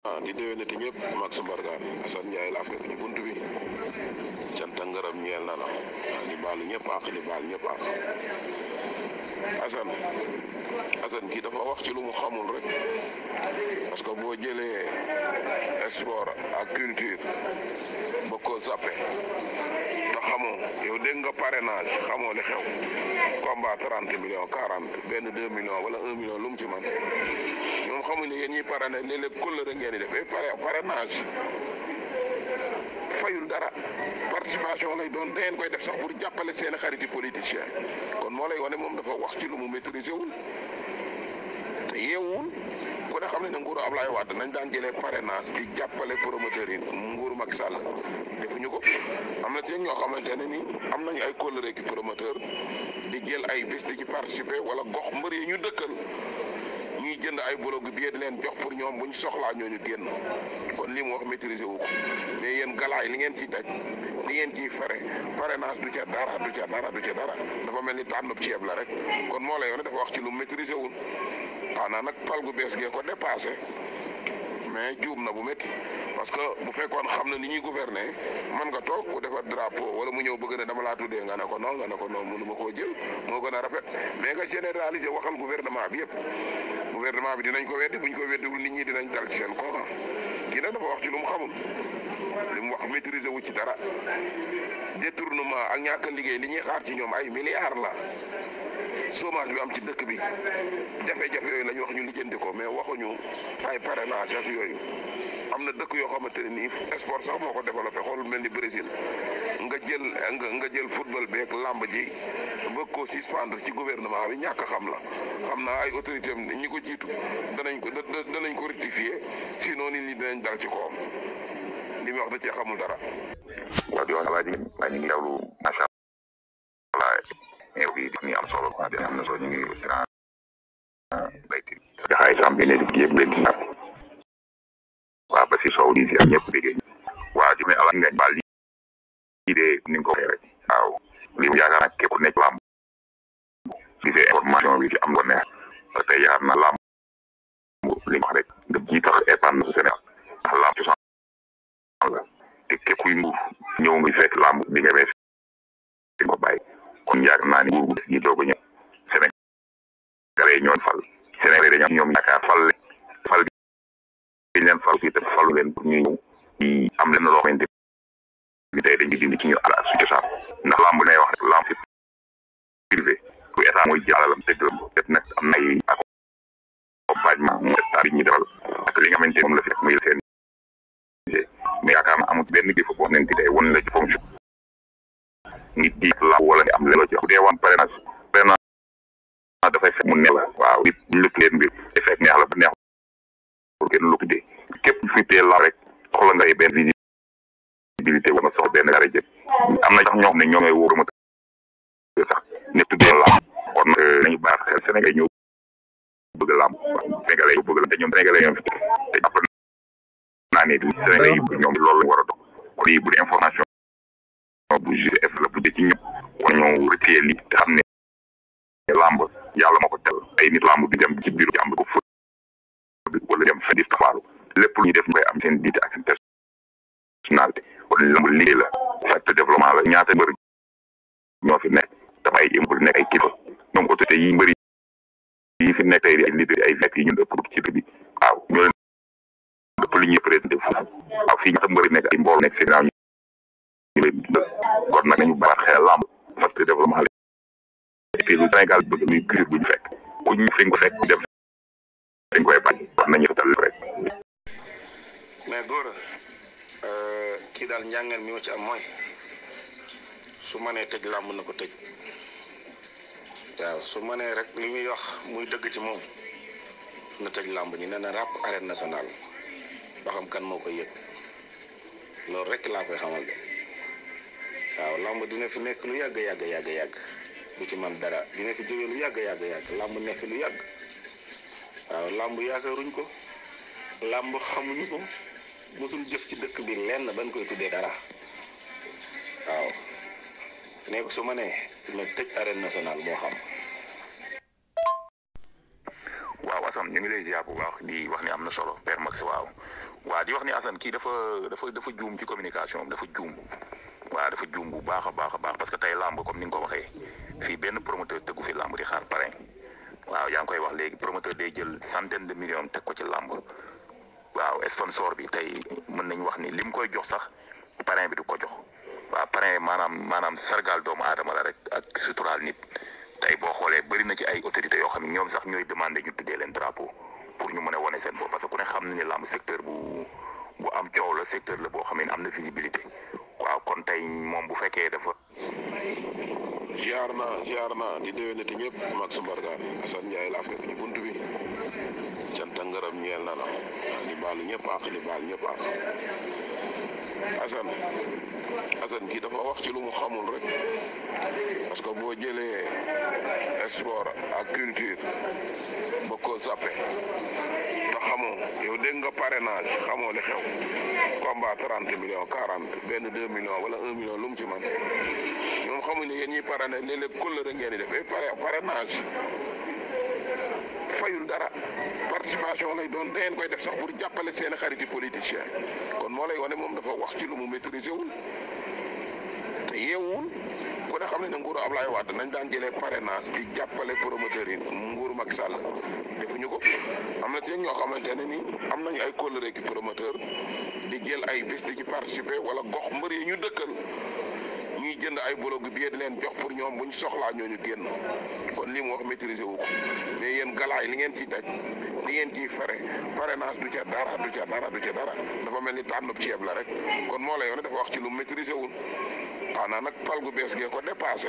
di déwénati ñëpp Max Mbargane Assane Ndiaye laa fekk ci buntu bi cant ak ngërëm ñeel na la di baalu ñëpp àq di baal ñëpp àq Assane kii dafa wax ci lu mu xamul rek parce que boo jëlee sport ak culture ba ko zappé te xamoo yow dégg nga parrainage xamoo li xew combat 30 millions 40 benn 2 millions wala 1 million lu mu ci man ñoom xamuñ ne yéen ñiy parrainé léeg-léeg kóllëre ngeen di def parrainage fayul dara participation lay doon da ngeen koy def sax pour jàppale seen xariti politicien kon moo lay wane moom dafa wax ci lu mu maîtriser wul te yeewul ku ne xam ne nguuru Ablaye Wade nañ daan jëlee parrainage di jàppale promoteurs yi nguuru Macky Sall defuñu ko am na seen ñoo xamante ne ni am nañu ay kóllëre ki promoteur di jël ay bés di ci participer wala gox mbër yi ñu dëkkal ñuy jënd ay bolog bi di leen jox pour ñoom buñ soxlaa ñooñu génn kon li mu wax maîtriser wu ko mais yéen galaay li ngeen ciy daj li ngeen ciy fare parrainage du ca dara dafa mel ni tànnub ceeb la rek kon moo lay yoone dafa wax ci lu maîtriser wul xanaa nag pal gu bees gee ko dépassé mais juum na bu métti parce que bu fekkoon xam na ni ñuy gouverner man nga toog ku defar drapeau wala mu ñëw bëgg ne dama laa tuddee nga ne ko non mënu ma koo jël moo gën a rafet mais nga généraliser waxal gouvernement bi yëpp gouvernement bi dinañ ko weddi buñ ko weddiwul nit ñi dinañ dal ci seen kaw kii nag dafa wax ci lu mu xamul li mu wax maîtriser wu ci dara détournement ak ñàkk a liggéey li ñuy xaar ci ñoom ay milliards la chômage bi am ci dëkk bi jafe-jafe yooyu la ñu wax ñu lijjanti ko mais waxuñu ay parrainage ak yooyu am na dëkk yoo xamante ne nii sport sax moo ko développé xool mel ni Brésil nga jël football beeg lamb ji bëgg ko suspendre ci gouvernement bi ñàkk xam la xam naa ay autorité am ñi ko jiitu danañ ko rectifier sinon nit ñi dinañ dal ci kawam li muy wax da cee xamul dara. waaw di wax Alaaji ñu ngi dawlu macha allah ñëw bi ni am solo am na solo ñu ngi si bayti jaxaay sam bi ne di yëpp leen di waaw ba si soow di si ñëpp déggee waaw ju me ala ngañ baal lii de ni nga ko waxee rek waaw li mu yaakaar nag képp ku nekk lamb gisee information bi ci am ko neex te yaakaar na lamb li mu wax rek nga ji tax épargne su Sénégal ndax lamb cosaan la te képp kuy nguur ñëw nga fekk lamb bi nga wees di ko bàyyi kon yaakaar naa ni nguur gu des gi doog a ñëw Sénégalais ñoon fal Sénégalais dañu am ñoom yaakaar fal leen fal fii te falu leen pour ñu ñëw di am leen loo xamante ni tey dañuy dindi ci ñu ala su cosaan ndax lamb lay wax rek lamb c'est privé bu état mooy jàllalam tëggalam det nag am na ay accompagnement mu stade yi ñuy defal ak li nga xamante ni moom la fi rek muy seen mais yaakaar naa amul benn kilifa boo xamante ni tey wan la ci fonction nit di la wala nga am lelo ci bu dee wan parrainage dafay fekk mu neex la waaw nit ñu lëkk leen mbir te fekk neex la ba neex pour kenn lu tuddee képp fi teel la rek soxla nga benn visibilité wala soxla benn dara jëm am na sax ñoo xam ne ñoo ngay wóor ma sax ne tuddee lamb kon nañu baax xel Sénégal ñoo bëgg lamb Sénégalais yu bëgg la te ñoom Sénégalais ñoom fi te jàpp naa ne Sénégalais yi ñoom loolu la war a dox kon lii bu dee information bu GF la bu dee ci ñëpp war ñoo retiré lii te xam ne lamb yàlla moo ko tel ay nit lamb di dem ci biiru jàmbur ko fët wala dem fa di taxawaalu lépp lu ñuy def ñu koy am seen diite ak seen personnalité kon lamb liggéey la facteur développement la ñaata mbër ñoo fi nekk tam ay immeuble nekk ay kilifa ñoom autorité yi mbëri yi fi nekk tey ay leader ay VIP yi ñun ëpp ci dëkk bi waaw ñoo leen ëpp li ñuy présenté foofu waaw fii ñaata mbëri nekk ay mbooloo nekk seen ñu leen dundal kon nag nañu baax xel lamb facteur développement la et puis lu Sénégal bëgg muy culture bu ñu fekk ku ñu fi nga fekk dem dañ koy bañ kon nañu fetal rek. mais Gora kii daal njàngal mi ma ci am mooy su ma nee tëj làmb na ko tëj waaw su ma nee rek li muy wax muy dëgg ci moom na tëj làmb ñi nee na ràpp arène nationale ba xam kan moo koy yëg loolu rek laa koy xamal de waaw làmb dina fi nekk lu yàgg bu ci man dara dina fi jóge lu yàgg làmb nekk lu yàgg waaw làmb yaakaaruñ ko làmb xamuñu ko mosul jëf ci dëkk bi lenn bañ koy tuddee dara waaw ne ko su ma nee dina tëj arène nationale moo xam. waaw Assane ñu ngi lay ziar bu baax di wax ni am na solo Père Max waaw waa di wax ni Assane kii dafa juum ci communication dafa juum waaw dafa juum bu baax a baax parce que tey làmb comme ni nga ko waxee fii benn promoteur tegu fi làmb di xaar parrain waaw yaa ngi koy wax léegi promoteur day jël centaine de millions teg ko ci làmb waaw sponsor bi tey mën nañ wax ni lim koy jox sax parrain bi du ko jox waaw parrain maanaam sargal doomu aadama la rek ak suturaal nit tey boo xoolee bëri na ci ay autorités yoo xam ne ñoom sax ñooy demandé ñu tuddee leen drapeau pour ñu mën a wane seen bopp parce que ku ne xam na ni làmb secteur bu am coow la secteur la boo xam ne am na visibilité waaw kon tey moom bu fekkee dafa. ziar naa di déwénati ñëpp Max Mbargane Assane Ndiaye laa fekk ci buntu bi cant ak ngërëm ñeel na la di baalu ñëpp àq di baal ñëpp àq Assane kii dafa wax ci lu mu xamul rek parce que boo jëlee sport ak culture ba ko zappé te xamoo yow dégg nga parrainage xamoo li xew combat 30 millions 40 benn 2 millions wala 1 million lu mu ci man ñoom xamuñ ne yéen ñuy parrainé léeg-léeg kóllëre ngeen di defee parrainage fayul dara participation lay doon da ngeen koy def sax pour jàppale seen xariti politicien kon moo lay wane moom dafa wax ci lu mu maîtriser wul te yeewul ku ne xam ne nguuru Ablaye Wade nañ daan jëlee parrainage di jàppale promoteurs yi nguuru Macky Sall defuñu ko am na seen ñoo xamante ne ni am nañu ay kóllëre ki promoteur di jël ay bés di ci participer wala gox mbër yi ñu dëkkal ñuy jënd ay bolog bi di leen jox pour ñoom buñ soxlaa ñooñu génn kon li mu wax maîtriser wu ko mais yéen galaay li ngeen ciy daj li ngeen ciy fare parrainage du ca dara dafa mel ni tànnub ceeb la rek kon moo lay wane dafa wax ci lu maîtriser wul xanaa nag pal gu bees gee ko dépassé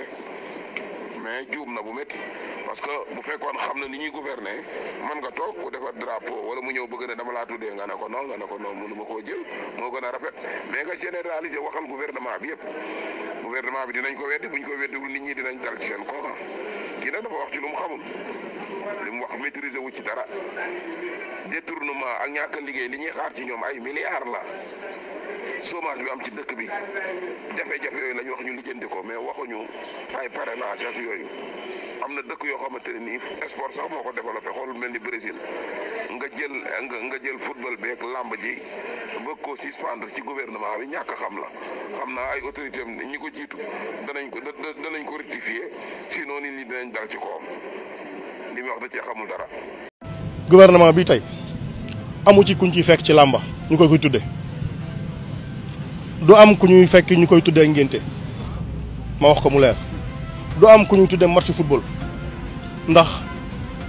mais juum na bu métti parce que bu fekkoon xam na ni ñuy gouverner mën nga toog ku defar drapeau wala mu ñëw bëgg ne dama laa tuddee nga ne ko non mënu ma koo jël moo gën a rafet mais nga généraliser waxal gouvernement bi yëpp gouvernement bi dinañ ko weddi buñ ko weddiwul nit ñi dinañ dal ci seen kaw kii nag dafa wax ci lu mu xamul li mu wax maîtriser wu ci dara détournement ak ñàkk liggéey li ñuy xaar ci ñoom ay milliards la chômage bi am ci dëkk bi jafe-jafe yooyu la ñu wax ñu lijjanti ko mais waxuñu ay parrainage ak yooyu am na dëkk yoo xamante ne nii sport sax moo ko développé xool mel ni Brésil nga jël football bi ak lamb ji bëgg ko suspendre ci gouvernement bi ñàkk xam la xam naa ay autorité am ñi ko jiitu danañ ko rectifier sinon nit ñi dinañ dal ci kawam li muy wax da cee xamul dara. gouvernement bi tey amu ci kuñ ciy fekk ci làmba ñu koy tudde du am ku ñuy fekk ñu koy tuddee ngénte ma wax ko mu leer du am ku ñuy tuddee match football ndax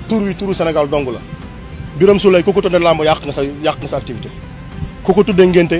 turu Sénégal dong la Birame Souleye ku ko tuddee làmb yàq nga sa activité ku ko tuddee ngénte